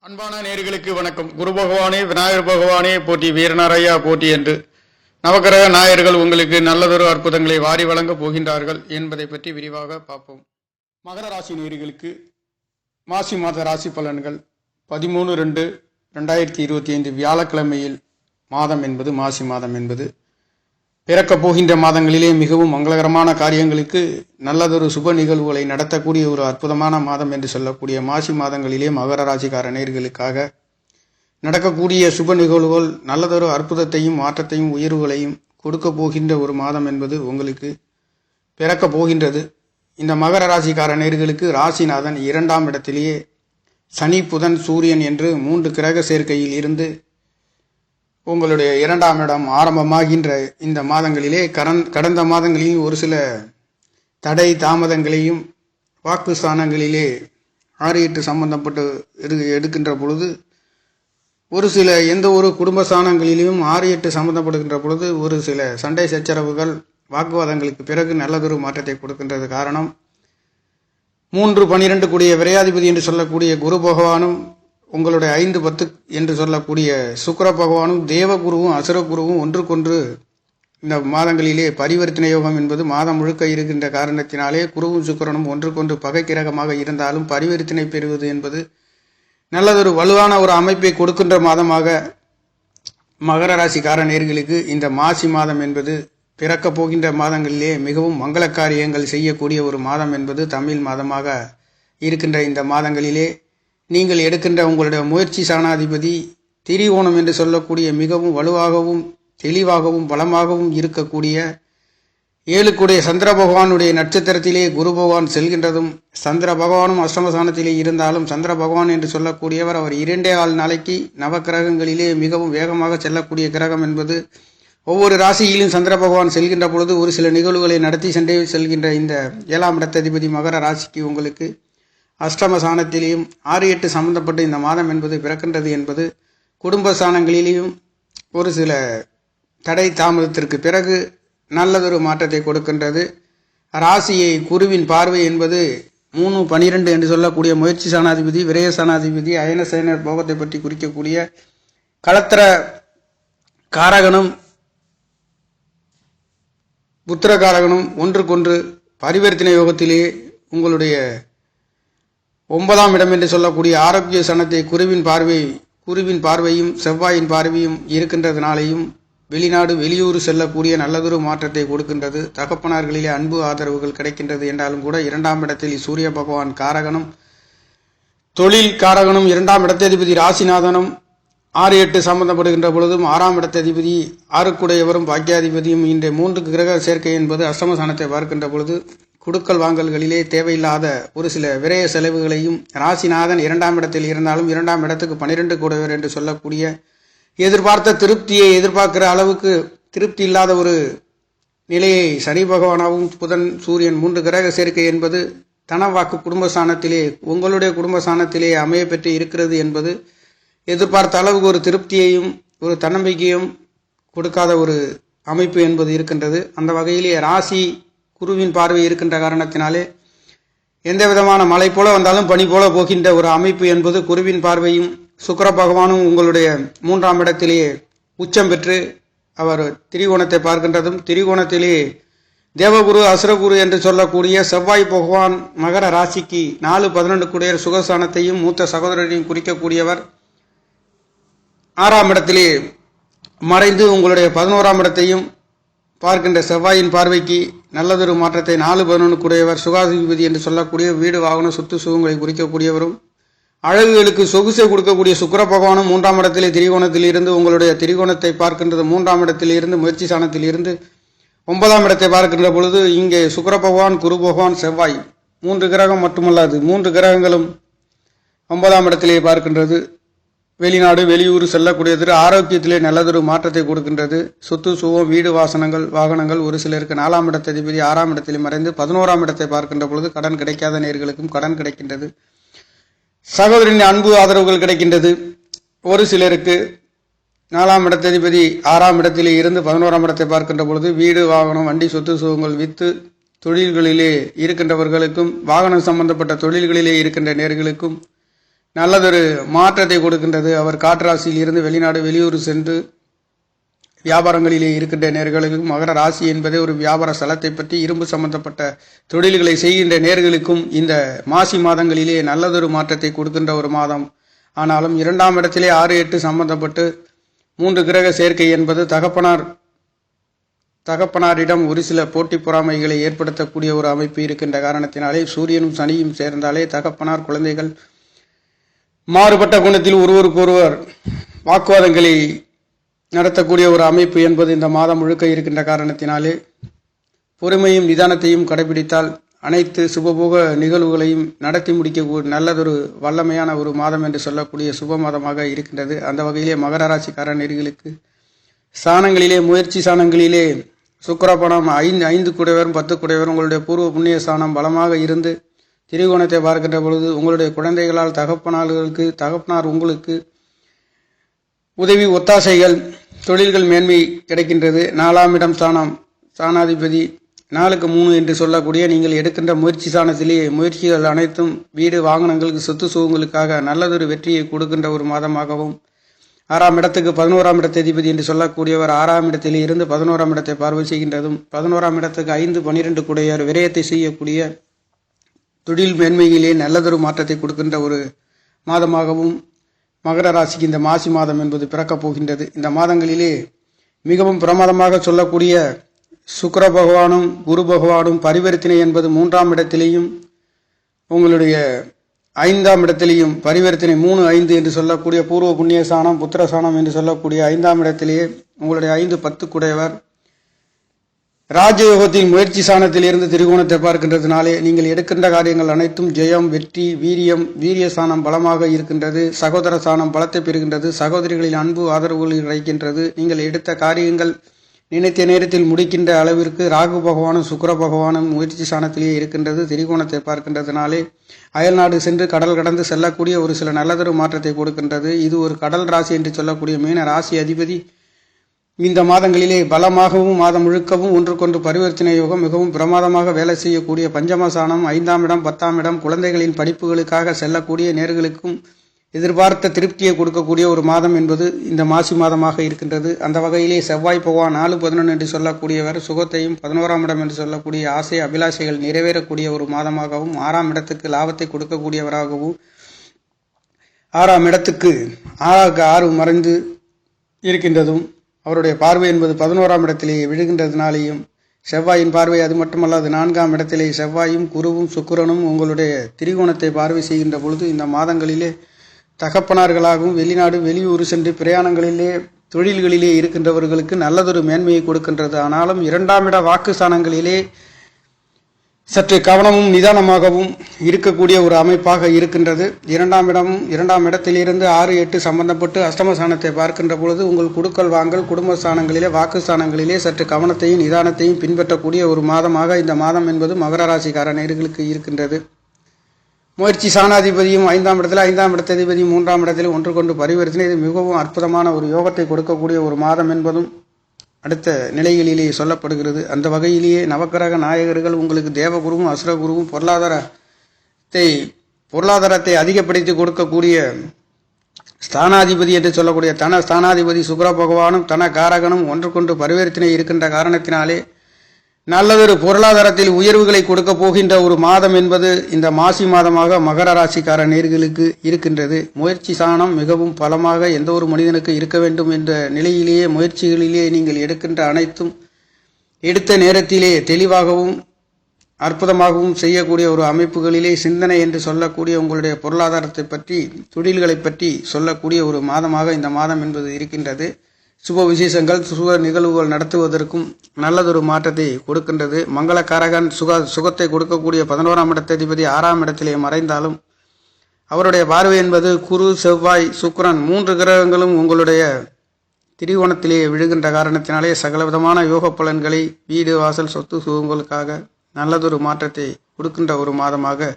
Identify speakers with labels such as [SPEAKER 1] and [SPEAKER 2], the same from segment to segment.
[SPEAKER 1] அன்பான நேயர்களுக்கு வணக்கம். குரு பகவானே, விநாயகர் பகவானே போற்றி, வீரநாரையா போற்றி என்று நவக்கிரக நாயர்கள் உங்களுக்கு நல்லதொரு அற்புதங்களை வாரி வழங்கப் போகின்றார்கள் என்பதை பற்றி விரிவாக பார்ப்போம். மகர ராசி நேயர்களுக்கு மாசி மாத ராசி பலன்கள் 13/2/2025 வியாழக்கிழமையில் மாதம் என்பது மாசி மாதம் என்பது பிறக்கப் போகின்ற மாதங்களிலே மிகவும் மங்களகரமான காரியங்களுக்கு நல்லதொரு சுப நிகழ்வுகளை நடத்தக்கூடிய ஒரு அற்புதமான மாதம் என்று சொல்லக்கூடிய மாசி மாதங்களிலே மகர ராசிக்கார நேயர்களுக்காக நடக்கக்கூடிய சுப நிகழ்வுகள் நல்லதொரு அற்புதத்தையும் மாற்றத்தையும் உயர்வுகளையும் கொடுக்க போகின்ற ஒரு மாதம் என்பது உங்களுக்கு பிறக்கப் போகின்றது. இந்த மகர ராசிக்கார நேயர்களுக்கு ராசிநாதன் 2ஆம் இடத்திலேயே சனி, புதன், சூரியன் என்று 3 கிரக சேர்க்கையில் இருந்து உங்களுடைய 2ஆம் இடம் ஆரம்பமாகின்ற இந்த மாதங்களிலே கடந்த மாதங்களில் ஒரு சில தடை தாமதங்களையும் வாக்கு ஸ்தானங்களிலே 6-8 சம்பந்தப்பட்டு எடுக்கின்ற பொழுது ஒரு சில எந்த ஒரு குடும்ப ஸ்தானங்களிலும் 6-8 சம்பந்தப்படுகின்ற பொழுது ஒரு சில சண்டை சச்சரவுகள் வாக்குவாதங்களுக்கு பிறகு நல்லதொரு மாற்றத்தை கொடுக்கின்றது. காரணம் 3-12 கூடிய விரையாதிபதி என்று சொல்லக்கூடிய குரு பகவானும் உங்களுடைய 5-10 என்று சொல்லக்கூடிய சுக்கிர பகவானும் தேவகுருவும் அசுரகுருவும் ஒன்றுக்கொன்று இந்த மாதங்களிலே பரிவர்த்தனை யோகம் என்பது மாதம் முழுக்க இருக்கின்ற காரணத்தினாலே குருவும் சுக்கிரனும் ஒன்றுக்கொன்று பகை கிரகமாக இருந்தாலும் பரிவர்த்தனை பெறுவது என்பது நல்லதொரு வலுவான ஒரு அமைப்பை கொடுக்கின்ற மாதமாக மகர ராசிக்கார நேயர்களுக்கு இந்த மாசி மாதம் என்பது பிறக்கப் போகின்ற மாதங்களிலே மிகவும் மங்கள காரியங்கள் செய்யக்கூடிய ஒரு மாதம் என்பது தமிழ் மாதமாக இருக்கின்ற இந்த மாதங்களிலே நீங்கள் எடுக்கின்ற உங்களுடைய முயற்சி சாணாதிபதி திரிகோணம் என்று சொல்லக்கூடிய மிகவும் வலுவாகவும் தெளிவாகவும் பலமாகவும் இருக்கக்கூடிய 7 கூடிய சந்திர பகவானுடைய நட்சத்திரத்திலே குரு பகவான் செல்கின்றதும் சந்திர பகவானும் அஷ்டமஸ்தானத்திலே இருந்தாலும் சந்திர பகவான் என்று சொல்லக்கூடியவர் அவர் 2.25 நாளைக்கு நவக்கிரகங்களிலே மிகவும் வேகமாக செல்லக்கூடிய கிரகம் என்பது ஒவ்வொரு ராசியிலும் சந்திர பகவான் செல்கின்ற பொழுது ஒரு சில நிகழ்வுகளை நடத்தி செல்கின்ற இந்த 7ஆம் இடத்ததிபதி மகர ராசிக்கு உங்களுக்கு அஷ்டமஸ்தானத்திலேயும் 6-8 சம்பந்தப்பட்ட இந்த மாதம் என்பது பிறக்கின்றது என்பது குடும்ப ஸ்தானங்களிலேயும் ஒரு சில தடை தாமதத்திற்கு பிறகு நல்லதொரு மாற்றத்தை கொடுக்கின்றது. ராசியை குருவின் பார்வை என்பது 3-12 என்று சொல்லக்கூடிய முயற்சி சாணாதிபதி, விரய சாணாதிபதி, அயனசேனர் போகத்தை பற்றி குறிக்கக்கூடிய களத்திர காரகனும் புத்திர காரகனும் ஒன்றுக்கொன்று பரிவர்த்தனை யோகத்திலே உங்களுடைய 9ஆம் இடம் என்று சொல்லக்கூடிய ஆரோக்கிய சனத்தை குருவின் பார்வையும் செவ்வாயின் பார்வையும் இருக்கின்றதுனாலேயும் வெளிநாடு வெளியூர் செல்லக்கூடிய நல்லதொரு மாற்றத்தை கொடுக்கின்றது. தகப்பனார்களிலே அன்பு ஆதரவுகள் கிடைக்கின்றது என்றாலும் கூட 2ஆம் இடத்தில் சூரிய பகவான் காரகனும் தொழில் காரகனும் 2ஆம் இடத்ததிபதி ராசிநாதனும் 6-8 சம்பந்தப்படுகின்ற பொழுதும் 6ஆம் இடத்ததிபதி 6 பாக்கியாதிபதியும் இந்த 3 கிரக சேர்க்கை என்பது அஷ்டமஸ்தானத்தை பார்க்கின்ற பொழுது குடுக்கல் வாங்கல்களிலே தேவையில்லாத ஒரு சில விரய செலவுகளையும் ராசிநாதன் 2ஆம் இடத்தில் இருந்தாலும் 2ஆம் இடத்துக்கு 12 கூடையவர் என்று சொல்லக்கூடிய எதிர்பார்த்த திருப்தியை எதிர்பார்க்கிற அளவுக்கு திருப்தி இல்லாத ஒரு நிலையை சனி பகவானாகவும் புதன் சூரியன் 3 கிரக சேர்க்கை என்பது தனவாக்கு குடும்பஸ்தானத்திலே உங்களுடைய குடும்பஸ்தானத்திலே அமைய பெற்று இருக்கிறது என்பது எதிர்பார்த்த அளவுக்கு ஒரு திருப்தியையும் ஒரு தன்னம்பிக்கையும் கொடுக்காத ஒரு அமைப்பு என்பது இருக்கின்றது. அந்த வகையிலே ராசி குருவின் பார்வை இருக்கின்ற காரணத்தினாலே எந்த விதமான மழை போல வந்தாலும் பனி போல போகின்ற ஒரு அமைப்பு என்பது குருவின் பார்வையும் சுக்கிர பகவானும் உங்களுடைய 3ஆம் இடத்திலேயே உச்சம் பெற்று அவர் திரிகோணத்தை பார்க்கின்றதும் திரிகோணத்திலே தேவகுரு அசுரகுரு என்று சொல்லக்கூடிய செவ்வாய் பகவான் மகர ராசிக்கு 4-11 கூடிய சுகஸ்தானத்தையும் மூத்த சகோதரரையும் குறிக்கக்கூடியவர் 6ஆம் இடத்திலே மறைந்து உங்களுடைய 11ஆம் இடத்தையும் பார்க்கின்ற செவ்வாயின் பார்வைக்கு நல்லதொரு மாற்றத்தை 4-11 கூடியவர் சுகாதிபதி என்று சொல்லக்கூடிய வீடு வாகன சொத்து சுகங்களை குறிக்கக்கூடியவரும் அழகுகளுக்கு சொகுசை கொடுக்கக்கூடிய சுக்கிர பகவானும் 3ஆம் இடத்திலே திரிகோணத்தில் இருந்து உங்களுடைய திரிகோணத்தை பார்க்கின்றது 3ஆம் இடத்தில் இருந்து முயற்சி சாணத்தில் இருந்து 9ஆம் இடத்தை பார்க்கின்ற பொழுது இங்கே சுக்கிர பகவான், குரு பகவான், செவ்வாய் 3 கிரகம் மட்டுமல்லாது 3 கிரகங்களும் 9ஆம் இடத்திலே பார்க்கின்றது. வெளிநாடு வெளியூர் செல்லக்கூடியது ஆரோக்கியத்திலே நல்லதொரு மாற்றத்தை கொடுக்கின்றது. சொத்து சுகம் வீடு வாகனங்கள் ஒரு சிலருக்கு 4ஆம் இடத்ததிபதி 6ஆம் இடத்திலே மறைந்து 11ஆம் இடத்தை பார்க்கின்ற பொழுது கடன் கிடைக்காத நேயர்களுக்கும் கடன் கிடைக்கின்றது. சகோதரின் அன்பு ஆதரவுகள் கிடைக்கின்றது. ஒரு சிலருக்கு 4ஆம் இடத்ததிபதி 6ஆம் இடத்திலே இருந்து 11ஆம் இடத்தை பார்க்கின்ற பொழுது வீடு வாகனம் வண்டி சொத்து சுகங்கள் வித்து தொழில்களிலே இருக்கின்றவர்களுக்கும் வாகனம் சம்பந்தப்பட்ட தொழில்களிலே இருக்கின்ற நேர்களுக்கும் நல்லதொரு மாற்றத்தை கொடுக்கின்றது. அவர் காற்றாசியில் இருந்து வெளிநாடு வெளியூர் சென்று வியாபாரங்களிலே இருக்கின்ற நேர்களுக்கும், மகர ராசி என்பதே ஒரு வியாபார ஸ்தலத்தை பற்றி இரும்பு சம்பந்தப்பட்ட தொழில்களை செய்கின்ற நேர்களுக்கும் இந்த மாசி மாதங்களிலே நல்லதொரு மாற்றத்தை கொடுக்கின்ற ஒரு மாதம். ஆனாலும் 2ஆம் இடத்திலே 6, 8 சம்பந்தப்பட்டு 3 கிரக சேர்க்கை என்பது தகப்பனாரிடம் ஒரு சில போட்டி பொறாமைகளை ஏற்படுத்தக்கூடிய ஒரு அமைப்பு இருக்கின்ற காரணத்தினாலே, சூரியனும் சனியும் சேர்ந்தாலே தகப்பனார் குழந்தைகள் மாறுபட்ட குணத்தில் ஒருவருக்கொருவர் வாக்குவாதங்களை நடத்தக்கூடிய ஒரு அமைப்பு என்பது இந்த மாதம் முழுக்க இருக்கின்ற காரணத்தினாலே, பொறுமையும் நிதானத்தையும் கடைபிடித்தால் அனைத்து சுபபோக நிகழ்வுகளையும் நடத்தி முடிக்க நல்லதொரு வல்லமையான ஒரு மாதம் என்று சொல்லக்கூடிய சுப மாதமாக இருக்கின்றது. அந்த வகையிலே மகர ராசிக்கார நேர்களுக்கு ஸ்தானங்களிலே, முயற்சி ஸ்தானங்களிலே சுக்கிரபணம் 5 குடைவரும் 10 குடைவரும் உங்களுடைய பூர்வ புண்ணிய ஸ்தானம் பலமாக இருந்து திரிகோணத்தை பார்க்கின்ற பொழுது உங்களுடைய குழந்தைகளால் தகப்பனார் உங்களுக்கு உதவி ஒத்தாசைகள், தொழில்கள் மேன்மை கிடைக்கின்றது. 4ஆம் இடம் ஸ்தானாதிபதி 4க்கு 3 என்று சொல்லக்கூடிய நீங்கள் எடுக்கின்ற முயற்சி ஸ்தானத்திலே முயற்சிகள் அனைத்தும் வீடு வாகனங்களுக்கு சொத்து சுகங்களுக்காக நல்லதொரு வெற்றியை கொடுக்கின்ற ஒரு மாதமாகவும், 6ஆம் இடத்துக்கு 11ஆம் இடத்ததிபதி என்று சொல்லக்கூடியவர் 6ஆம் இடத்திலே இருந்து 11ஆம் இடத்தை பார்வை செய்கின்றதும், 11ஆம் இடத்துக்கு 5, 12 கூடிய விரயத்தை செய்யக்கூடிய தொழில் மேன்மையிலே நல்லதொரு மாற்றத்தை கொடுக்கின்ற ஒரு மாதமாகவும் மகர ராசிக்கு இந்த மாசி மாதம் என்பது பிறக்கப் போகின்றது. இந்த மாதங்களிலே மிகவும் பிரமாதமாக சொல்லக்கூடிய சுக்கிர பகவானும் குரு பகவானும் பரிவர்த்தனை என்பது 3ஆம் இடத்திலேயும் உங்களுடைய 5ஆம் இடத்திலேயும் பரிவர்த்தனை 3, 5 என்று சொல்லக்கூடிய பூர்வ புண்ணிய ஸ்தானம், புத்திரஸ்தானம் என்று சொல்லக்கூடிய 5ஆம் இடத்திலேயே உங்களுடைய 5, 10 குடையவர் ராஜயோகத்தின் முயற்சி ஸ்தானத்தில் இருந்து திரிகோணத்தை பார்க்கின்றதுனாலே நீங்கள் எடுக்கின்ற காரியங்கள் அனைத்தும் ஜெயம், வெற்றி, வீரிய ஸ்தானம் பலமாக இருக்கின்றது. சகோதர ஸ்தானம் பலத்தை பெறுகின்றது. சகோதரிகளின் அன்பு ஆதரவுகள் கிடைக்கின்றது. நீங்கள் எடுத்த காரியங்கள் நினைத்த நேரத்தில் முடிக்கின்ற அளவிற்கு ராகு பகவானும் சுக்கிர பகவானும் முயற்சி ஸ்தானத்திலேயே இருக்கின்றது. திரிகோணத்தை பார்க்கின்றதுனாலே அயல்நாடு சென்று கடல் கடந்து செல்லக்கூடிய ஒரு சில நல்லதொரு மாற்றத்தை கொடுக்கின்றது. இது ஒரு கடல் ராசி என்று சொல்லக்கூடிய மீன ராசி அதிபதி இந்த மாதங்களிலே பலமாகவும் மாதம் முழுக்கவும் ஒன்றுக்கொன்று பரிவர்த்தனை யோகம் மிகவும் பிரமாதமாக வேலை செய்யக்கூடிய பஞ்சமஸ்தானம் 5ஆம் இடம் 10ஆம் இடம் குழந்தைகளின் படிப்புகளுக்காக செல்லக்கூடிய நேர்களுக்கும் எதிர்பார்த்த திருப்தியை கொடுக்கக்கூடிய ஒரு மாதம் என்பது இந்த மாசி மாதமாக இருக்கின்றது. அந்த வகையிலே செவ்வாய் பகவான் 4, 11 என்று சொல்லக்கூடியவர் சுகத்தையும், 11ஆம் இடம் என்று சொல்லக்கூடிய ஆசை அபிலாஷைகள் நிறைவேறக்கூடிய ஒரு மாதமாகவும், 6ஆம் இடத்துக்கு லாபத்தை கொடுக்கக்கூடியவராகவும், 6ஆம் இடத்துக்கு 6 மறைந்து இருக்கின்றதும், அவருடைய பார்வை என்பது 11ஆம் இடத்திலேயே விழுகின்றதுனாலேயும், செவ்வாயின் பார்வை அது மட்டுமல்லாது 4ஆம் இடத்திலே செவ்வாயும் குருவும் சுக்கிரனும் உங்களுடைய திரிகோணத்தை பார்வை செய்கின்ற பொழுது இந்த மாதங்களிலே தகப்பனார்களாகவும் வெளிநாடு வெளியூர் சென்று பிரயாணங்களிலே தொழில்களிலே இருக்கின்றவர்களுக்கு நல்லதொரு மேன்மையை கொடுக்கின்றது. ஆனாலும் 2ஆம் இட வாக்கு ஸ்தானங்களிலே சற்று கவனமும் நிதானமாகவும் இருக்கக்கூடிய ஒரு அமைப்பாக இருக்கின்றது. 2ஆம் இடத்திலிருந்து 6, 8 சம்பந்தப்பட்டு அஷ்டமஸ்தானத்தை பார்க்கின்ற பொழுது உங்கள் குடுக்கல் வாங்கல் குடும்ப ஸ்தானங்களிலே வாக்கு ஸ்தானங்களிலே சற்று கவனத்தையும் நிதானத்தையும் பின்பற்றக்கூடிய ஒரு மாதமாக இந்த மாதம் என்பது மகர ராசிக்கார நேயர்களுக்கு இருக்கின்றது. முயற்சி ஸ்தானாதிபதியும் 5ஆம் இடத்தில் 5ஆம் இடத்ததிபதியும் 3ஆம் இடத்தில் ஒன்றுக்கொண்டு பரிவர்த்தனை, இது மிகவும் அற்புதமான ஒரு யோகத்தை கொடுக்கக்கூடிய ஒரு மாதம் என்பதும் அடுத்த நிலைகளிலே சொல்லப்படுகிறது. அந்த வகையிலேயே நவக்கிரக நாயகர்கள் உங்களுக்கு தேவகுருவும் அசுரகுருவும் பொருளாதாரத்தை அதிகப்படுத்தி கொடுக்கக்கூடிய ஸ்தானாதிபதி என்று சொல்லக்கூடிய தன ஸ்தானாதிபதி சுக்கிர பகவானும் தன காரகனும் ஒன்றுக்கொண்டு பரிவர்த்தனை இருக்கின்ற காரணத்தினாலே நல்லதொரு பொருளாதாரத்தில் உயர்வுகளை கொடுக்க போகின்ற ஒரு மாதம் என்பது இந்த மாசி மாதமாக மகர ராசிக்கார நேர்களுக்கு இருக்கின்றது. முயற்சி ஸ்தானம் மிகவும் பலமாக எந்த ஒரு மனிதனுக்கு இருக்க வேண்டும் என்ற நிலையிலேயே முயற்சிகளிலே நீங்கள் எடுக்கின்ற அனைத்தும் எடுத்த நேரத்திலே தெளிவாகவும் அற்புதமாகவும் செய்யக்கூடிய ஒரு அமைப்புகளிலே சிந்தனை என்று சொல்லக்கூடிய உங்களுடைய பொருளாதாரத்தை பற்றி தொழில்களை பற்றி சொல்லக்கூடிய ஒரு மாதமாக இந்த மாதம் என்பது இருக்கின்றது. சுப விசேஷங்கள் சுப நிகழ்வுகள் நடத்துவதற்கும் நல்லதொரு மாற்றத்தை கொடுக்கின்றது. மங்களக்காரகன் சுகத்தை கொடுக்கக்கூடிய 11ஆம் இடத்ததிபதி 6ஆம் இடத்திலே மறைந்தாலும் அவருடைய பார்வை என்பது குரு செவ்வாய் சுக்கிரன் 3 கிரகங்களும் உங்களுடைய திரிகோணத்திலே விழுகின்ற காரணத்தினாலே சகலவிதமான யோக பலன்களை வீடு வாசல் சொத்து சுகங்களுக்காக நல்லதொரு மாற்றத்தை கொடுக்கின்ற ஒரு மாதமாக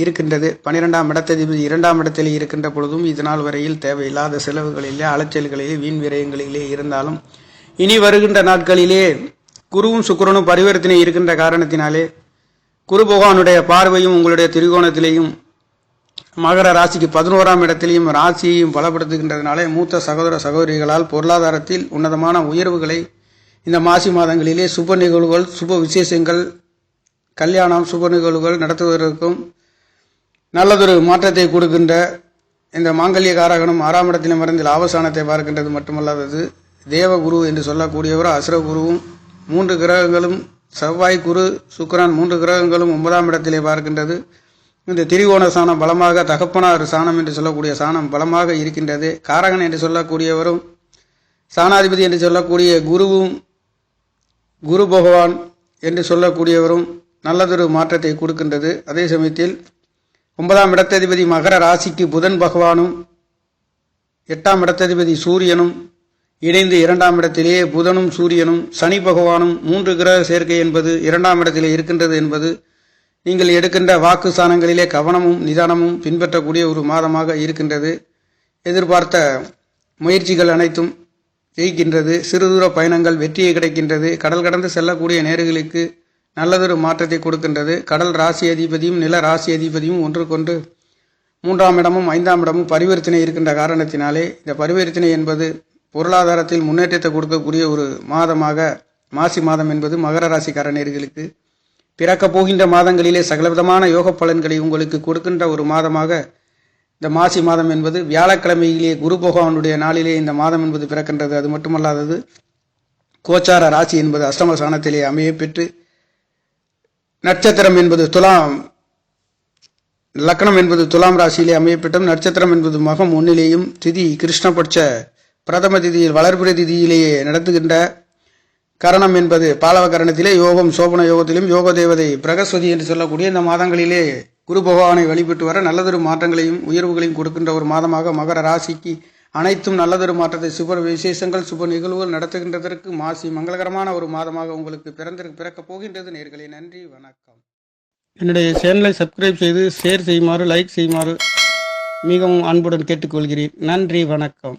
[SPEAKER 1] இருக்கின்றது. 12ஆம் இடத்ததிபதி 2ஆம் இடத்திலே இருக்கின்ற பொழுதும் இதனால் வரையில் தேவையில்லாத செலவுகளிலே அலைச்சல்களிலே வீண் விரயங்களிலே இருந்தாலும் இனி வருகின்ற நாட்களிலே குருவும் சுக்கிரனும் பரிவர்த்தனை இருக்கின்ற காரணத்தினாலே குரு பகவானுடைய பார்வையும் உங்களுடைய திரிகோணத்திலேயும் மகர ராசிக்கு 11ஆம் இடத்திலையும் ராசியையும் பலப்படுத்துகின்றதுனாலே மூத்த சகோதர சகோதரிகளால் பொருளாதாரத்தில் உன்னதமான உயர்வுகளை இந்த மாசி மாதங்களிலே சுப நிகழ்வுகள், சுப விசேஷங்கள், கல்யாணம், சுப நிகழ்வுகள் நடத்துவதற்கும் நல்லதொரு மாற்றத்தை கொடுக்கின்ற இந்த மாங்கல்ய காரகனும் 6ஆம் இடத்திலும் இருந்து லாபஸ்தானத்தை பார்க்கின்றது மட்டுமல்லாதது, தேவகுரு என்று சொல்லக்கூடியவர் அசுரகுருவும் 3 கிரகங்களும் செவ்வாய், குரு, சுக்கிரன் 3 கிரகங்களும் 9ஆம் இடத்திலே பார்க்கின்றது. இந்த திரிகோண சாணம் பலமாக, தகப்பனார் சாணம் என்று சொல்லக்கூடிய சாணம் பலமாக இருக்கின்றது. காரகன் என்று சொல்லக்கூடியவரும் சாணாதிபதி என்று சொல்லக்கூடிய குருவும், குரு பகவான் என்று சொல்லக்கூடியவரும் நல்லதொரு மாற்றத்தை கொடுக்கின்றது. அதே சமயத்தில் 9ஆம் இடத்ததிபதி மகர ராசிக்கு புதன் பகவானும் 8ஆம் இடத்ததிபதி சூரியனும் இணைந்து 2ஆம் இடத்திலேயே புதனும் சூரியனும் சனி பகவானும் 3 கிரக சேர்க்கை என்பது 2ஆம் இடத்திலே இருக்கின்றது என்பது நீங்கள் எடுக்கின்ற வாக்கு ஸ்தானங்களிலே கவனமும் நிதானமும் பின்பற்றக்கூடிய ஒரு மாதமாக இருக்கின்றது. எதிர்பார்த்த முயற்சிகள் அனைத்தும் ஜெயிக்கின்றது. சிறுதூர பயணங்கள் வெற்றியை கிடைக்கின்றது. கடல் கடந்து செல்லக்கூடிய நேர்களுக்கு நல்லதொரு மாற்றத்தை கொடுக்கின்றது. கடல் ராசி அதிபதியும் நில ராசி அதிபதியும் ஒன்றுக்கொன்று 3ஆம் இடமும் 5ஆம் இடமும் பரிவர்த்தனை இருக்கின்ற காரணத்தினாலே இந்த பரிவர்த்தனை என்பது பொருளாதாரத்தில் முன்னேற்றத்தை கொடுக்கக்கூடிய ஒரு மாதமாக மாசி மாதம் என்பது மகர ராசிக்கார நேர்களுக்கு பிறக்கப் போகின்ற மாதங்களிலே சகலவிதமான யோக பலன்களை உங்களுக்கு கொடுக்கின்ற ஒரு மாதமாக இந்த மாசி மாதம் என்பது வியாழக்கிழமையிலே குரு பகவானுடைய நாளிலே இந்த மாதம் என்பது பிறக்கின்றது. அது மட்டுமல்லாதது, கோச்சார ராசி என்பது அஷ்டம ஸ்தானத்திலே அமைய பெற்று நட்சத்திரம் என்பது துலாம், லக்னம் என்பது துலாம் ராசியிலே அமையப்பெற்றும் நட்சத்திரம் என்பது மகம் 1லேயும் திதி கிருஷ்ணபட்ச பிரதம திதியில் வளர்பிறை திதியிலேயே நடத்துகின்ற கரணம் என்பது பாலவ கரணத்திலே யோகம் சோபன யோகத்திலும் யோக தேவதை பிரகஸ்வதி என்று சொல்லக்கூடிய இந்த மாதங்களிலே குரு பகவானை வழிபட்டு வர நல்லதொரு மாற்றங்களையும் உயர்வுகளையும் கொடுக்கின்ற ஒரு மாதமாக மகர ராசிக்கு அனைத்தும் நல்லதொரு மாற்றத்தை சுப விசேஷங்கள் சுப நிகழ்வுகள் நடத்துகின்றதற்கு மாசி மங்களகரமான ஒரு மாதமாக உங்களுக்கு பிறக்கப் போகின்றது. நேயர்களே, நன்றி, வணக்கம். என்னுடைய சேனலை சப்ஸ்கிரைப் செய்து ஷேர் செய்யுமாறு, லைக் செய்யுமாறு மிகவும் அன்புடன் கேட்டுக்கொள்கிறேன். நன்றி, வணக்கம்.